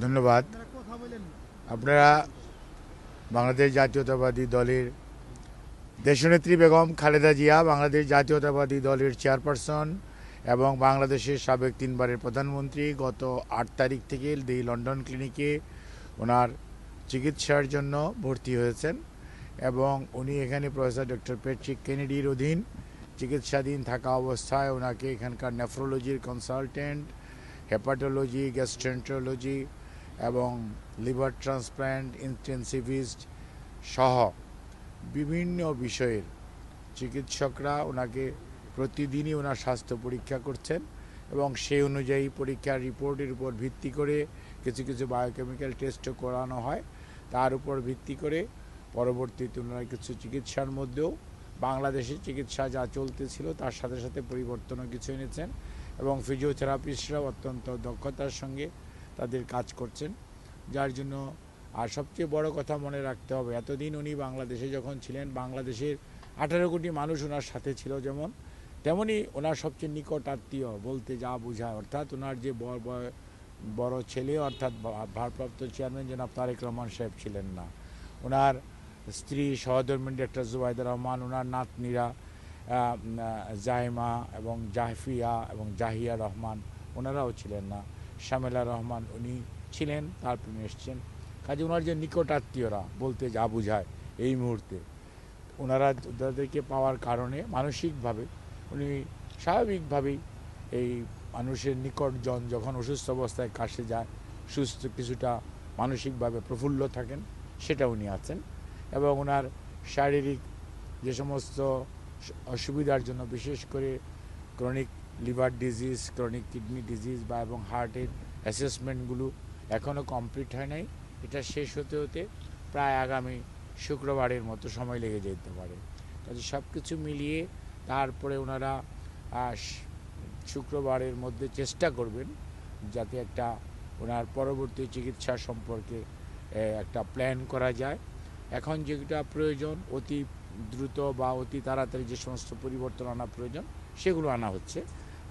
ধন্যবাদ। আপনারা বাংলাদেশ জাতীয়তাবাদী দলের দেশনেত্রী বেগম খালেদা জিয়া, বাংলাদেশ জাতীয়তাবাদী দলের চেয়ারপারসন এবং বাংলাদেশের সাবেক 3বারের প্রধানমন্ত্রী গত 8 তারিখ থেকে দি লন্ডন ক্লিনিকে ওনার চিকিৎসার জন্য ভর্তি হয়েছেন এবং উনি এখানে প্রফেসর ডক্টর প্যাট্রিক কেনেডির অধীন চিকিৎসাধীন থাকা অবস্থায় ওনাকে এখানকার নেফ্রোলজির কনসালটেন্ট, হেপাটোলজি, গ্যাস্ট্রেন্টোলজি এবং লিভার ট্রান্সপ্ল্যান্ট ইন্টেন্সিভিস্ট সহ বিভিন্ন বিষয়ের চিকিৎসকরা ওনাকে প্রতিদিনই ওনার স্বাস্থ্য পরীক্ষা করছেন এবং সেই অনুযায়ী পরীক্ষার রিপোর্টের উপর ভিত্তি করে কিছু কিছু বায়োকেমিক্যাল টেস্টও করানো হয়। তার উপর ভিত্তি করে পরবর্তীতে ওনারা কিছু চিকিৎসার মধ্যেও বাংলাদেশের চিকিৎসা যা চলতেছিল তার সাথে সাথে পরিবর্তনও কিছু এনেছেন এবং ফিজিওথেরাপিস্টরাও অত্যন্ত দক্ষতার সঙ্গে তাদের কাজ করছেন, যার জন্য আর সবচেয়ে বড় কথা মনে রাখতে হবে, এতদিন উনি বাংলাদেশে যখন ছিলেন বাংলাদেশের 18 কোটি মানুষ ওনার সাথে ছিল, যেমন তেমনি ওনার সবচেয়ে নিকট আত্মীয় বলতে যা বোঝায়, অর্থাৎ ওনার যে বড় ছেলে অর্থাৎ ভারপ্রাপ্ত চেয়ারম্যান জনাব তারেক রহমান সাহেব ছিলেন না, ওনার স্ত্রী সহধর্মিণী ডক্টর জুবাইদা রহমান, ওনার নাতনিরা জাইমা এবং জাহফিয়া এবং জাহিয়া রহমান ওনারাও ছিলেন না, শামেলা রহমান উনি ছিলেন, তারপর এসছেন। কাজে ওনার যে নিকট আত্মীয়রা বলতে যা বোঝায় এই মুহূর্তে ওনাদেরকে পাওয়ার কারণে মানসিকভাবে উনি স্বাভাবিকভাবেই এই মানুষের নিকটজন যখন অসুস্থ অবস্থায় কাছে যায় সুস্থ কিছুটা মানসিকভাবে প্রফুল্ল থাকেন, সেটা উনি আছেন এবং ওনার শারীরিক যে সমস্ত অসুবিধার জন্য বিশেষ করে chronic liver disease, chronic kidney disease বা এবং হার্টের অ্যাসেসমেন্টগুলো এখনও কমপ্লিট হয় নাই, এটা শেষ হতে হতে প্রায় আগামী শুক্রবারের মতো সময় লেগে যেতে পারে। কাজে সব কিছু মিলিয়ে তারপরে ওনারা শুক্রবারের মধ্যে চেষ্টা করবেন যাতে একটা ওনার পরবর্তী চিকিৎসা সম্পর্কে একটা প্ল্যান করা যায়। এখন যেটা প্রয়োজন অতি দ্রুত বা অতি তাড়াতাড়ি যে সমস্ত পরিবর্তন আনা প্রয়োজন সেগুলো আনা হচ্ছে,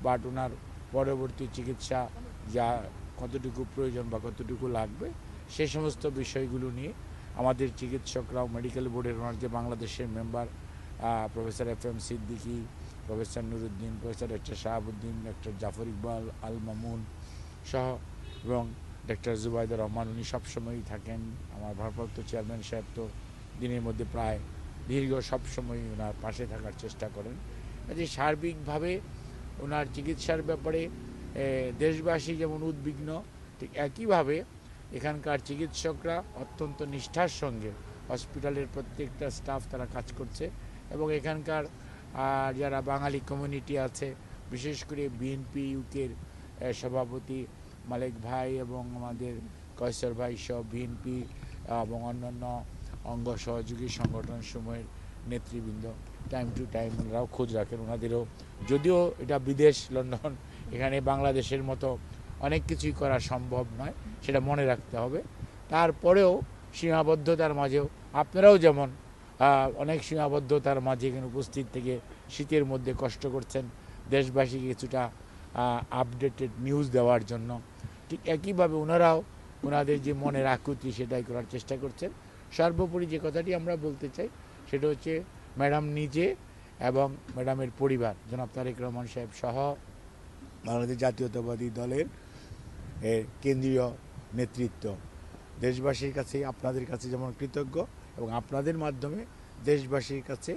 বাট ওনার পরবর্তী চিকিৎসা যা কতটুকু প্রয়োজন বা কতটুকু লাগবে সেই সমস্ত বিষয়গুলো নিয়ে আমাদের চিকিৎসকরাও মেডিকেল বোর্ডের ওনার যে বাংলাদেশের member professor FM Siddiqui, professor Nuruddin, professor doctor Shahabuddin, doctor Jafar Iqbal Al Mamun সহ এবং ডক্টর জুবাইদা রহমান উনি সবসময়ই থাকেন। আমার ভারপ্রাপ্ত চেয়ারম্যান সাহেব তো দিনের মধ্যে প্রায় দীর্ঘ সবসময়ই ওনার পাশে থাকার চেষ্টা করেন। কাজে সার্বিকভাবে ওনার চিকিৎসার ব্যাপারে দেশবাসী যেমন উদ্বিগ্ন, ঠিক একইভাবে এখানকার চিকিৎসকরা অত্যন্ত নিষ্ঠার সঙ্গে হসপিটালের প্রত্যেকটা স্টাফ তারা কাজ করছে এবং এখানকার যারা বাঙালি কমিউনিটি আছে, বিশেষ করে বিএনপি ইউকের সভাপতি মালেক ভাই এবং আমাদের কয়সর ভাই সহ বিএনপি এবং অন্যান্য অঙ্গ সহযোগী সংগঠন সমূহের নেতৃবৃন্দ টাইম টু টাইম ওনারাও খোঁজ রাখেন। ওনাদেরও যদিও এটা বিদেশ লন্ডন, এখানে বাংলাদেশের মতো অনেক কিছুই করা সম্ভব নয়, সেটা মনে রাখতে হবে। তারপরেও সীমাবদ্ধতার মাঝেও আপনারাও যেমন অনেক সীমাবদ্ধতার মাঝে এখানে উপস্থিত থেকে শীতের মধ্যে কষ্ট করছেন দেশবাসীকে কিছুটা আপডেটেড নিউজ দেওয়ার জন্য, ঠিক একইভাবে ওনারাও ওনাদের যে মনের আকুতি সেটাই করার চেষ্টা করছেন। সর্বোপরি যে কথাটি আমরা বলতে চাই সেটা হচ্ছে ম্যাডাম নিজে এবং ম্যাডামের পরিবার জনাব তারেক রহমান সাহেব সহ বাংলাদেশ জাতীয়তাবাদী দলের কেন্দ্রীয় নেতৃত্ব দেশবাসীর কাছে আপনাদের কাছে যেমন কৃতজ্ঞ এবং আপনাদের মাধ্যমে দেশবাসীর কাছে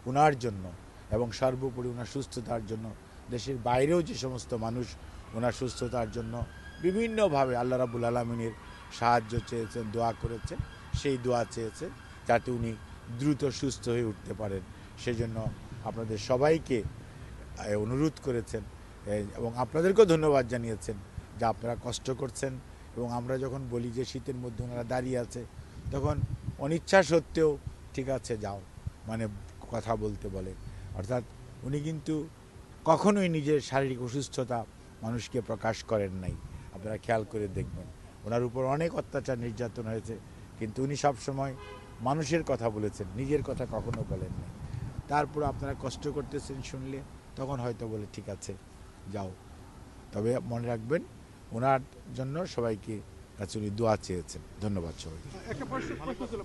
ওনার জন্য এবং সর্বোপরি ওনার সুস্থতার জন্য দেশের বাইরেও যে সমস্ত মানুষ ওনার সুস্থতার জন্য বিভিন্নভাবে আল্লাহ রাব্বুল আলামিনের সাহায্য চেয়েছেন, দোয়া করেছেন, সেই দোয়া চেয়েছেন যাতে উনি দ্রুত সুস্থ হয়ে উঠতে পারেন। সেজন্য আপনাদের সবাইকে অনুরোধ করেছেন এবং আপনাদেরকেও ধন্যবাদ জানিয়েছেন যে আপনারা কষ্ট করছেন এবং আমরা যখন বলি যে শীতের মধ্যে ওনারা দাঁড়িয়ে আছে তখন অনিচ্ছা সত্ত্বেও ঠিক আছে যাও মানে কথা বলতে বলে, অর্থাৎ উনি কিন্তু কখনোই নিজের শারীরিক অসুস্থতা মানুষকে প্রকাশ করেন নাই। আপনারা খেয়াল করে দেখবেন ওনার উপর অনেক অত্যাচার নির্যাতন হয়েছে কিন্তু উনি সবসময় মানুষের কথা বলেছেন, নিজের কথা কখনো বলেন নাই। তারপর আপনারা কষ্ট করতেছেন শুনলে তখন হয়তো বলে ঠিক আছে যাও, তবে মনে রাখবেন ওনার জন্য সবাইকে কাছে উনি দোয়া চেয়েছেন। ধন্যবাদ সবাইকে। একটা প্রশ্ন ছিল